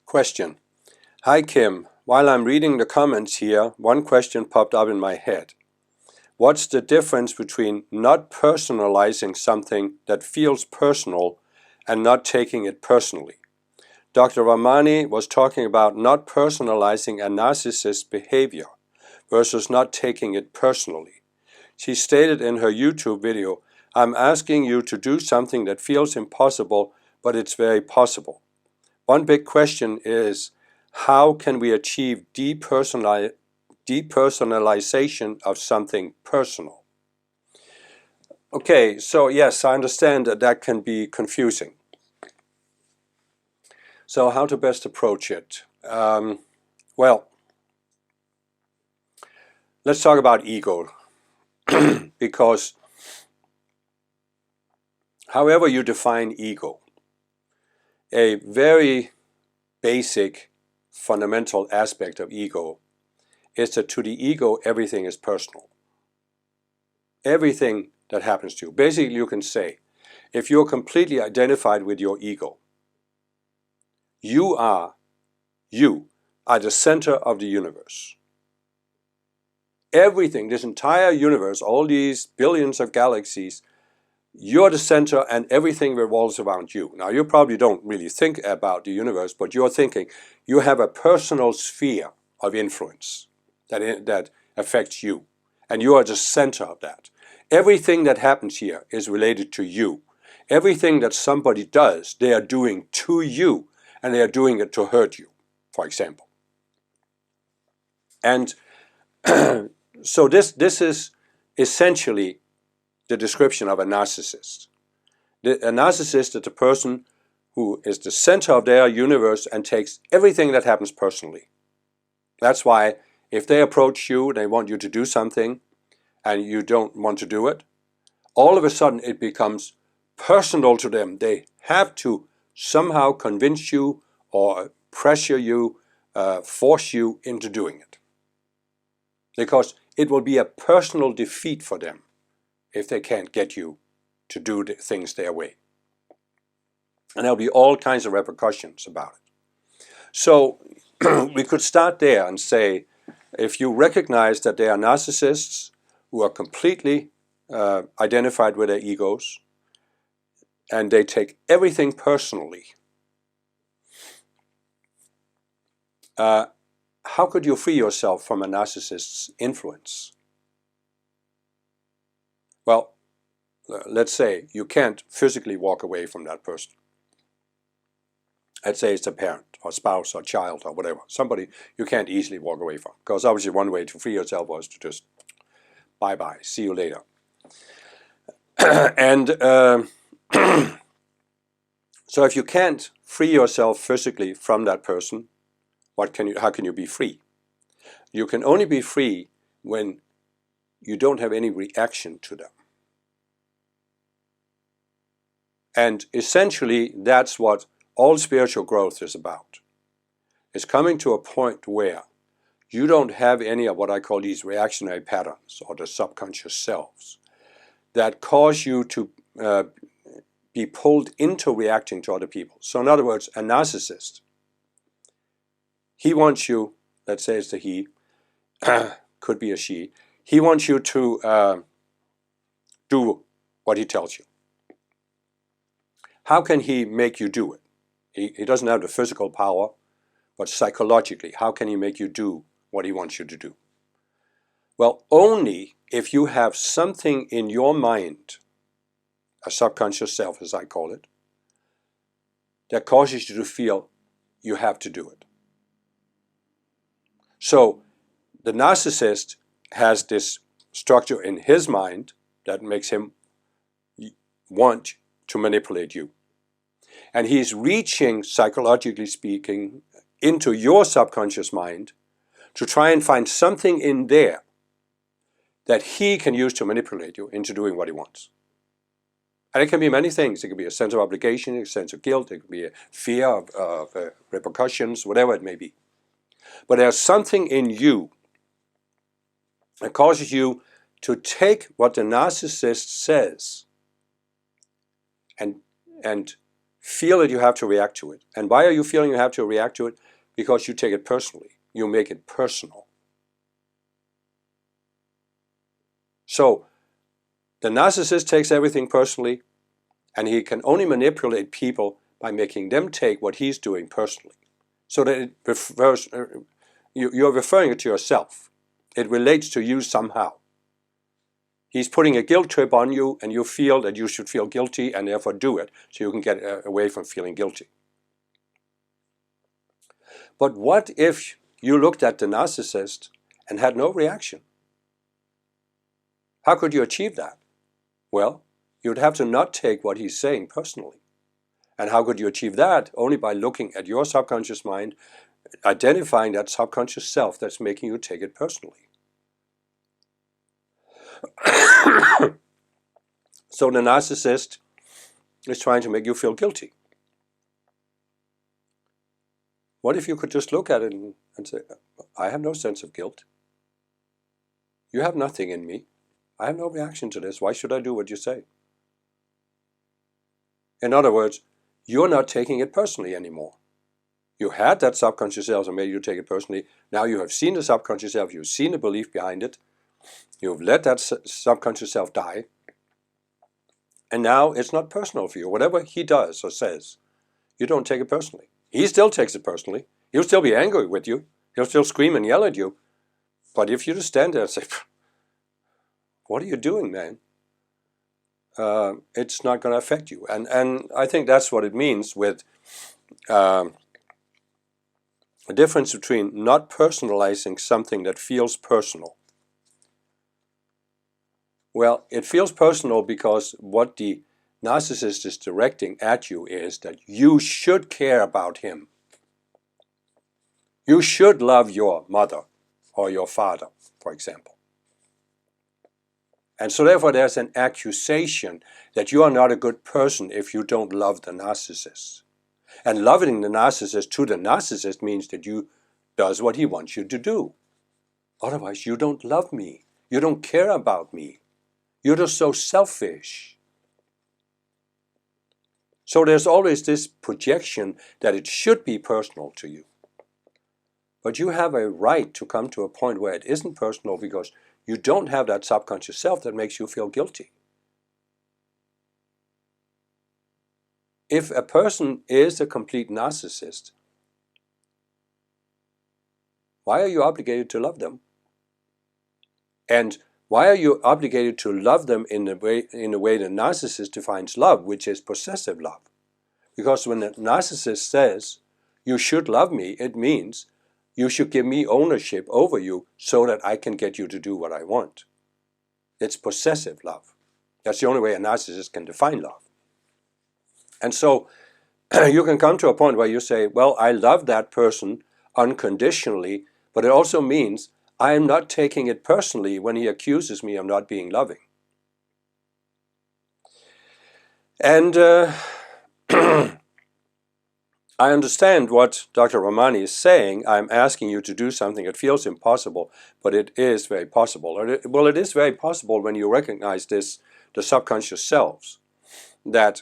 Question. Hi Kim, while I'm reading the comments here, one question popped up in my head. What's the difference between not personalizing something that feels personal and not taking it personally? Dr. Ramani was talking about not personalizing a narcissist's behavior versus not taking it personally. She stated in her YouTube video, I'm asking you to do something that feels impossible, but it's very possible. One big question is, how can we achieve depersonalization of something personal? Okay, so yes, I understand that that can be confusing. So how to best approach it? Well, let's talk about ego, because however you define ego, a very basic fundamental aspect of ego is that to the ego everything is personal. Everything that happens to you. Basically you can say, if you're completely identified with your ego, you are the center of the universe. Everything, this entire universe, all these billions of galaxies, you're the center and everything revolves around you. Now you probably don't really think about the universe, but you're thinking you have a personal sphere of influence that affects you. And you are the center of that. Everything that happens here is related to you. Everything that somebody does, they are doing to you, and they are doing it to hurt you, for example. And so this is essentially the description of a narcissist. A narcissist is a person who is the center of their universe and takes everything that happens personally. That's why if they approach you, they want you to do something, and you don't want to do it, all of a sudden it becomes personal to them. They have to somehow convince you or pressure you, force you into doing it. Because it will be a personal defeat for them if they can't get you to do the things their way. And there'll be all kinds of repercussions about it. So we could start there and say, if you recognize that they are narcissists who are completely identified with their egos, and they take everything personally, how could you free yourself from a narcissist's influence? Well, let's say you can't physically walk away from that person. Let's say it's a parent or spouse or child or whatever, somebody you can't easily walk away from. Because obviously one way to free yourself was to just bye-bye, see you later. And so if you can't free yourself physically from that person, how can you be free? You can only be free when you don't have any reaction to them. And essentially that's what all spiritual growth is about. It's coming to a point where you don't have any of what I call these reactionary patterns or the subconscious selves that cause you to be pulled into reacting to other people. So in other words, a narcissist, he wants you, let's say it's a he, could be a she, he wants you to do what he tells you. How can he make you do it? He doesn't have the physical power, but psychologically, how can he make you do what he wants you to do? Well, only if you have something in your mind, a subconscious self as I call it, that causes you to feel you have to do it. So the narcissist has this structure in his mind that makes him want to manipulate you. And he's reaching, psychologically speaking, into your subconscious mind to try and find something in there that he can use to manipulate you into doing what he wants. And it can be many things. It can be a sense of obligation, a sense of guilt, it can be a fear of repercussions, whatever it may be. But there's something in you that causes you to take what the narcissist says and feel that you have to react to it. And why are you feeling you have to react to it? Because you take it personally. You make it personal. So the narcissist takes everything personally, and he can only manipulate people by making them take what he's doing personally. So that it refers, you're referring it to yourself. It relates to you somehow. He's putting a guilt trip on you, and you feel that you should feel guilty and therefore do it, so you can get away from feeling guilty. But what if you looked at the narcissist and had no reaction? How could you achieve that? Well, you'd have to not take what he's saying personally. And how could you achieve that? Only by looking at your subconscious mind, identifying that subconscious self that's making you take it personally. So the narcissist is trying to make you feel guilty. What if you could just look at it and say, I have no sense of guilt. You have nothing in me. I have no reaction to this. Why should I do what you say? In other words, you're not taking it personally anymore. You had that subconscious self and made you take it personally. Now you have seen the subconscious self. You've seen the belief behind it. You've let that subconscious self die. And now it's not personal for you. Whatever he does or says, you don't take it personally. He still takes it personally. He'll still be angry with you. He'll still scream and yell at you. But if you just stand there and say, what are you doing, man? It's not going to affect you. And I think that's what it means with a difference between not personalizing something that feels personal. Well, it feels personal because what the narcissist is directing at you is that you should care about him. You should love your mother or your father, for example. And so therefore there's an accusation that you are not a good person if you don't love the narcissist. And loving the narcissist to the narcissist means that you does what he wants you to do. Otherwise you don't love me. You don't care about me. You're just so selfish. So there's always this projection that it should be personal to you. But you have a right to come to a point where it isn't personal because you don't have that subconscious self that makes you feel guilty. If a person is a complete narcissist, why are you obligated to love them? And why are you obligated to love them in the way the narcissist defines love, which is possessive love? Because when the narcissist says, you should love me, it means you should give me ownership over you so that I can get you to do what I want. It's possessive love. That's the only way a narcissist can define love. And so you can come to a point where you say, well, I love that person unconditionally, but it also means I am not taking it personally when he accuses me of not being loving. And I understand what Dr. Ramani is saying. I'm asking you to do something that feels impossible, but it is very possible. Well, it is very possible when you recognize this, the subconscious selves, that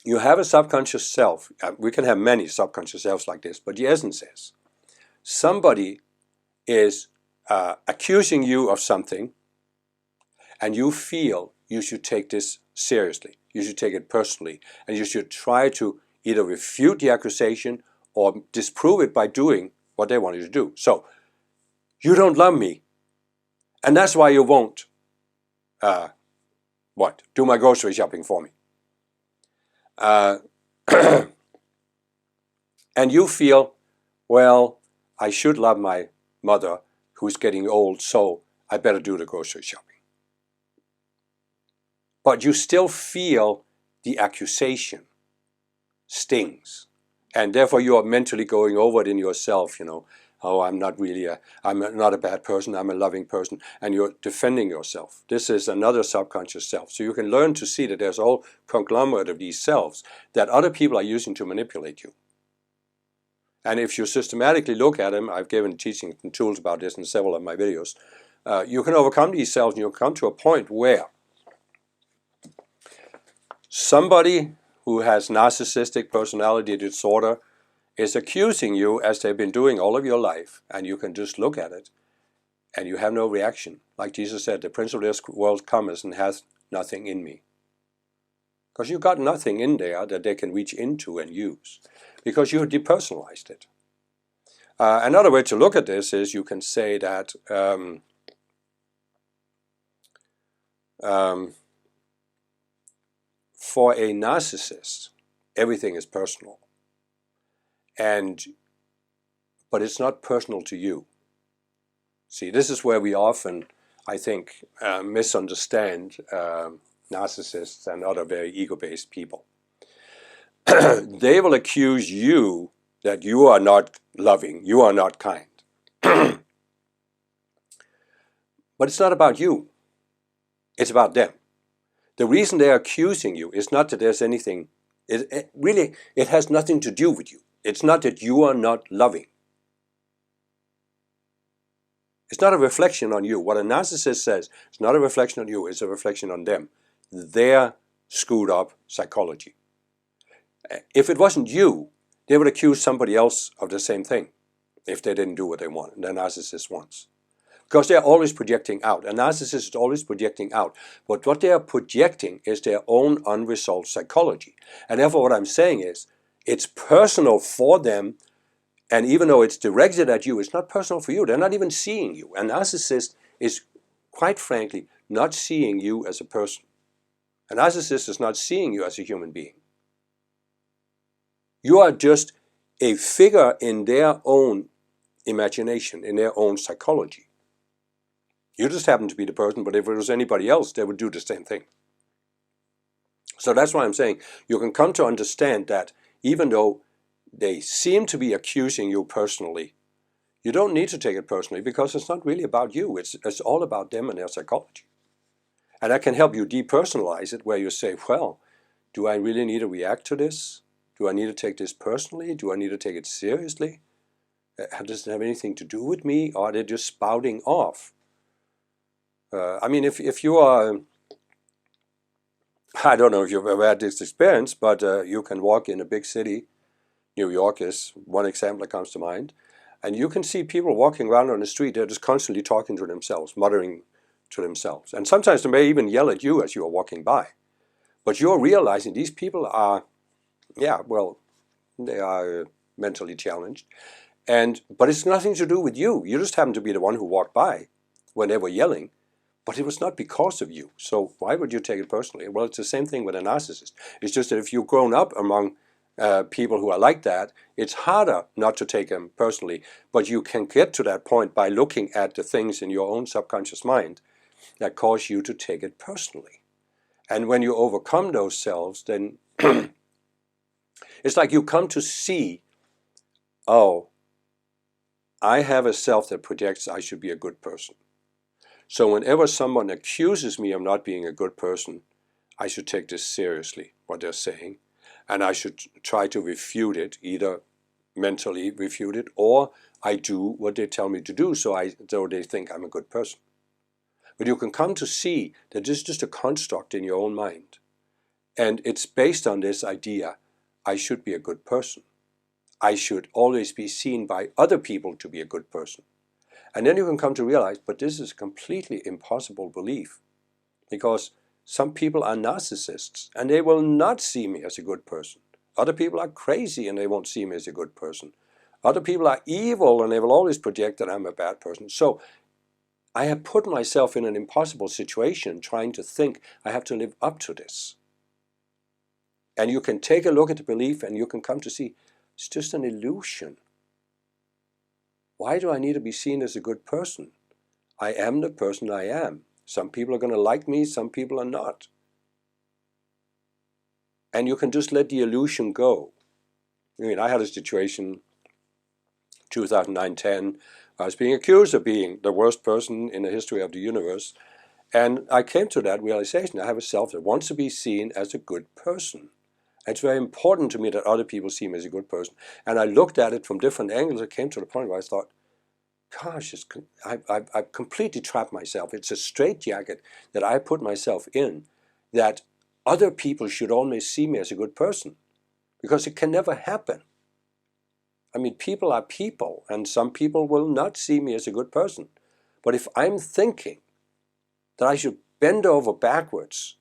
you have a subconscious self. We can have many subconscious selves like this, but the essence is somebody is accusing you of something, and you feel you should take this seriously. You should take it personally, and you should try to either refute the accusation or disprove it by doing what they want you to do. So, you don't love me, and that's why you won't do my grocery shopping for me. And you feel, well, I should love my mother who's getting old, so I better do the grocery shopping. But you still feel the accusation stings. And therefore you are mentally going over it in yourself, oh, I'm not a bad person, I'm a loving person, and you're defending yourself. This is another subconscious self. So you can learn to see that there's a whole conglomerate of these selves that other people are using to manipulate you. And if you systematically look at them, I've given teaching and tools about this in several of my videos, you can overcome these selves and you'll come to a point where somebody who has narcissistic personality disorder is accusing you as they've been doing all of your life, and you can just look at it and you have no reaction. Like Jesus said, the prince of this world cometh and hath nothing in me. Because you've got nothing in there that they can reach into and use, because you depersonalized it. Another way to look at this is you can say that for a narcissist, everything is personal. But it's not personal to you. See, this is where we often, I think, misunderstand narcissists and other very ego-based people. They will accuse you that you are not loving, you are not kind. But it's not about you. It's about them. The reason they're accusing you is not that there's anything, it has nothing to do with you. It's not that you are not loving. It's not a reflection on you. What a narcissist says, it's not a reflection on you, it's a reflection on them. Their screwed up psychology. If it wasn't you, they would accuse somebody else of the same thing if they didn't do what they want, and the narcissist wants. Because they're always projecting out. A narcissist is always projecting out. But what they are projecting is their own unresolved psychology. And therefore what I'm saying is, it's personal for them, and even though it's directed at you, it's not personal for you. They're not even seeing you. A narcissist is, quite frankly, not seeing you as a person. A narcissist is not seeing you as a human being. You are just a figure in their own imagination, in their own psychology. You just happen to be the person, but if it was anybody else, they would do the same thing. So that's why I'm saying you can come to understand that even though they seem to be accusing you personally, you don't need to take it personally, because it's not really about you. It's all about them and their psychology. And I can help you depersonalize it, where you say, well, do I really need to react to this? Do I need to take this personally? Do I need to take it seriously? Does it have anything to do with me? Or are they just spouting off? I mean, if you are, I don't know if you've ever had this experience, but you can walk in a big city. New York is one example that comes to mind. And you can see people walking around on the street, they're just constantly talking to themselves, muttering to themselves. And sometimes they may even yell at you as you are walking by. But you're realizing these people are, yeah, well, they are mentally challenged. But it's nothing to do with you. You just happen to be the one who walked by when they were yelling. But it was not because of you. So why would you take it personally? Well, it's the same thing with a narcissist. It's just that if you've grown up among people who are like that, it's harder not to take them personally. But you can get to that point by looking at the things in your own subconscious mind that cause you to take it personally. And when you overcome those selves, then it's like you come to see, oh, I have a self that projects I should be a good person. So whenever someone accuses me of not being a good person, I should take this seriously, what they're saying, and I should try to refute it, either mentally refute it, or I do what they tell me to do, so they think I'm a good person. But you can come to see that this is just a construct in your own mind, and it's based on this idea, I should be a good person. I should always be seen by other people to be a good person. And then you can come to realize, but this is a completely impossible belief, because some people are narcissists and they will not see me as a good person. Other people are crazy and they won't see me as a good person. Other people are evil and they will always project that I'm a bad person. So I have put myself in an impossible situation trying to think I have to live up to this. And you can take a look at the belief and you can come to see it's just an illusion. Why do I need to be seen as a good person? I am the person I am. Some people are going to like me, some people are not. And you can just let the illusion go. I mean, I had a situation 2009-10. I was being accused of being the worst person in the history of the universe. And I came to that realization. I have a self that wants to be seen as a good person. It's very important to me that other people see me as a good person. And I looked at it from different angles. I came to the point where I thought, gosh, I've completely trapped myself. It's a straitjacket that I put myself in, that other people should always see me as a good person, because it can never happen. I mean, people are people, and some people will not see me as a good person. But if I'm thinking that I should bend over backwards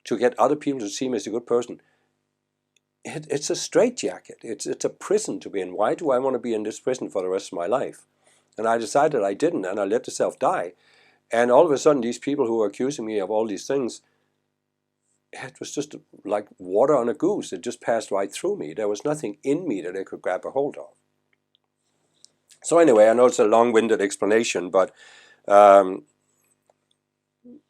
to get other people to see me as a good person, it's a straitjacket. It's a prison to be in. Why do I want to be in this prison for the rest of my life? And I decided I didn't, and I let the self die. And all of a sudden, these people who were accusing me of all these things, it was just like water on a goose. It just passed right through me. There was nothing in me that they could grab a hold of. So anyway, I know it's a long-winded explanation, but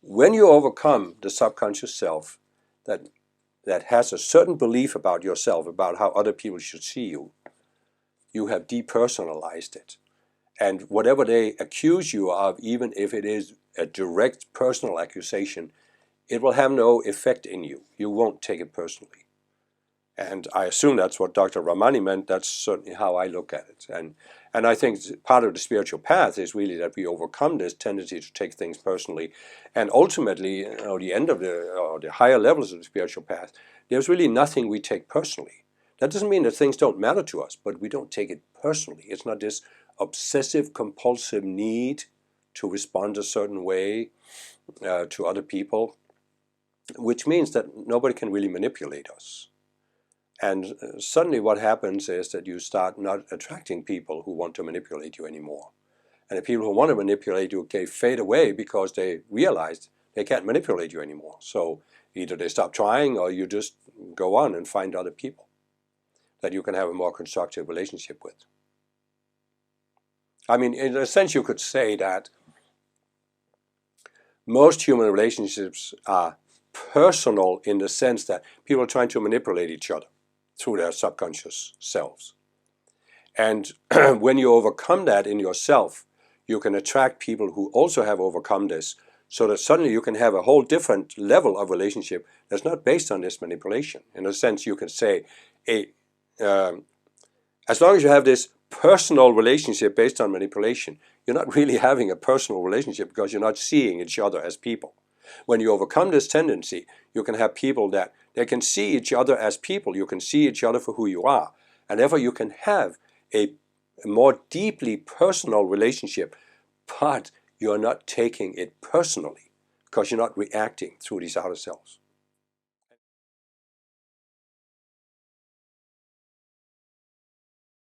when you overcome the subconscious self that has a certain belief about yourself, about how other people should see you, you have depersonalized it. And whatever they accuse you of, even if it is a direct personal accusation, it will have no effect in you. You won't take it personally. And I assume that's what Dr. Ramani meant. That's certainly how I look at it. And I think part of the spiritual path is really that we overcome this tendency to take things personally. And ultimately, the end of the higher levels of the spiritual path, there's really nothing we take personally. That doesn't mean that things don't matter to us, but we don't take it personally. It's not this obsessive, compulsive need to respond a certain way to other people, which means that nobody can really manipulate us. And suddenly what happens is that you start not attracting people who want to manipulate you anymore. And the people who want to manipulate you, fade away because they realized they can't manipulate you anymore. So either they stop trying, or you just go on and find other people that you can have a more constructive relationship with. I mean, in a sense, you could say that most human relationships are personal in the sense that people are trying to manipulate each other through their subconscious selves. And when you overcome that in yourself, you can attract people who also have overcome this, so that suddenly you can have a whole different level of relationship that's not based on this manipulation. In a sense, you can say, as long as you have this personal relationship based on manipulation, you're not really having a personal relationship, because you're not seeing each other as people. When you overcome this tendency, you can have people that they can see each other as people. You can see each other for who you are. And therefore you can have a more deeply personal relationship, but you're not taking it personally, because you're not reacting through these outer selves.